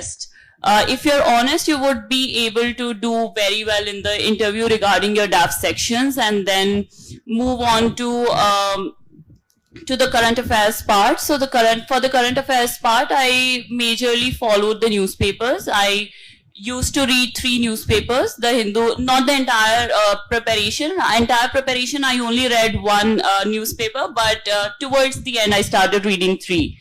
test. If you're honest, you would be able to do very well in the interview regarding your DAF sections, and then move on to the current affairs part. So for the current affairs part, I majorly followed the newspapers. I used to read 3 newspapers, the Hindu, not the entire preparation. Entire preparation, I only read 1 newspaper, but towards the end, I started reading 3.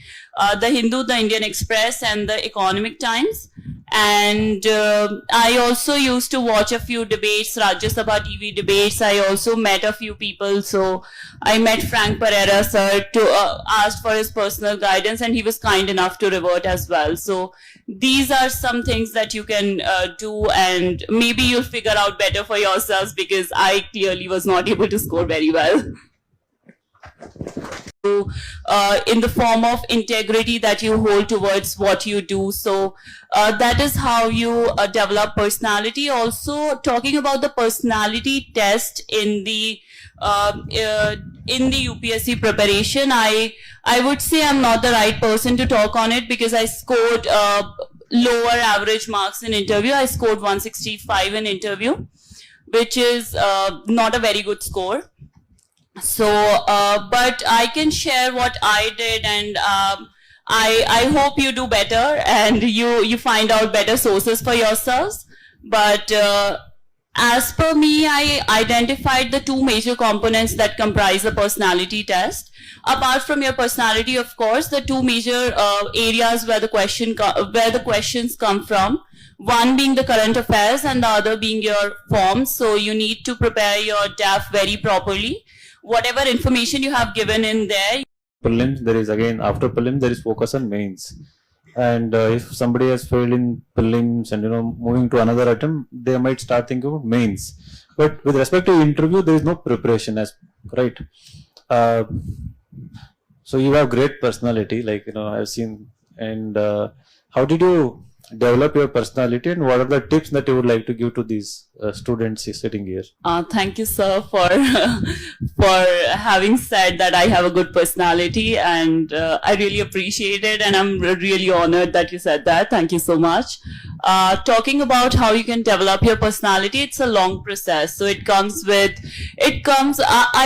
The Hindu, the Indian Express, and the Economic Times. And I also used to watch a few debates, Rajya Sabha TV debates. I also met a few people. So I met Frank Pereira sir to ask for his personal guidance, and he was kind enough to revert as well. So these are some things that you can do, and maybe you'll figure out better for yourselves, because I clearly was not able to score very well. In the form of integrity that you hold towards what you do. So that is how you develop personality. Also, talking about the personality test in the UPSC preparation, I would say I'm not the right person to talk on it, because I scored lower average marks in interview. I scored 165 in interview, which is not a very good score. So, but I can share what I did, and I hope you do better and you find out better sources for yourselves. But as per me, I identified the 2 major components that comprise the personality test. Apart from your personality, of course, the 2 major areas where the questions come from. One being the current affairs, and the other being your forms. So you need to prepare your DAF very properly. Whatever information you have given in there. Prelims, there is again, after prelims, there is focus on mains. And if somebody has failed in prelims and, moving to another attempt, they might start thinking about mains. But with respect to interview, there is no preparation, right? So you have great personality, like, I've seen. And how did you develop your personality, and what are the tips that you would like to give to these students sitting here? Thank you, sir, for having said that I have a good personality, and I really appreciate it, and I'm really honored that you said that. Thank you so much. Talking about how you can develop your personality, it's a long process. So I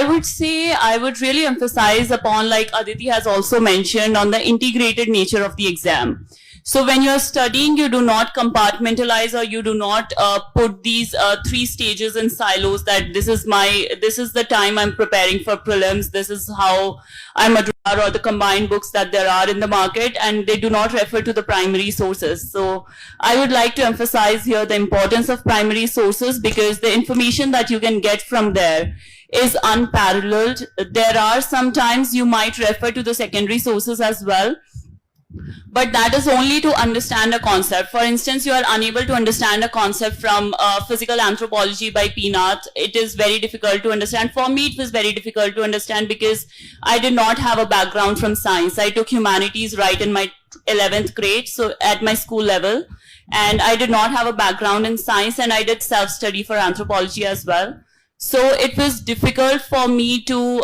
would say, I would really emphasize upon, like Aditi has also mentioned, on the integrated nature of the exam. So when you're studying, you do not compartmentalize, or you do not put these 3 stages in silos, that this is the time I'm preparing for prelims, this is how I'm or the combined books that there are in the market, and they do not refer to the primary sources. So I would like to emphasize here the importance of primary sources, because the information that you can get from there is unparalleled. There are sometimes you might refer to the secondary sources as well, but that is only to understand a concept. For instance, you are unable to understand a concept from physical anthropology by P. Nath. It is very difficult to understand. For me, it was very difficult to understand, because I did not have a background from science. I took humanities right in my 11th grade, so at my school level, and I did not have a background in science, and I did self-study for anthropology as well. So it was difficult for me to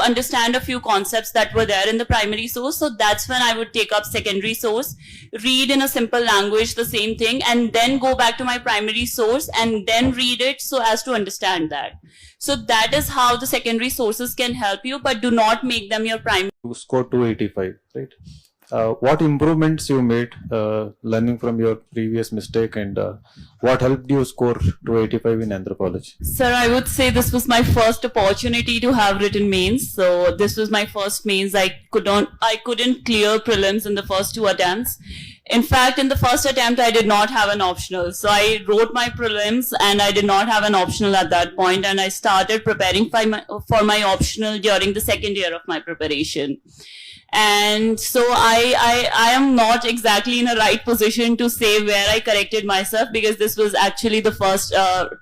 understand a few concepts that were there in the primary source. So that's when I would take up secondary source, read in a simple language the same thing, and then go back to my primary source and then read it so as to understand that. So that is how the secondary sources can help you, but do not make them your primary. You scored 285, right? What improvements you made learning from your previous mistake, and what helped you score 285 in anthropology? Sir, I would say this was my first opportunity to have written mains. So this was my first mains. I couldn't clear prelims in the first 2 attempts. In fact, in the first attempt, I did not have an optional. So I wrote my prelims and I did not have an optional at that point, and I started preparing for my optional during the second year of my preparation. And so I am not exactly in a right position to say where I corrected myself, because this was actually the first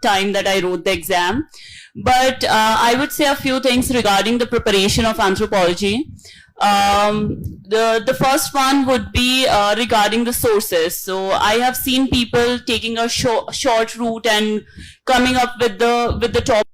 time that I wrote the exam. But I would say a few things regarding the preparation of anthropology. The first one would be regarding the sources. So I have seen people taking a short route and coming up with the top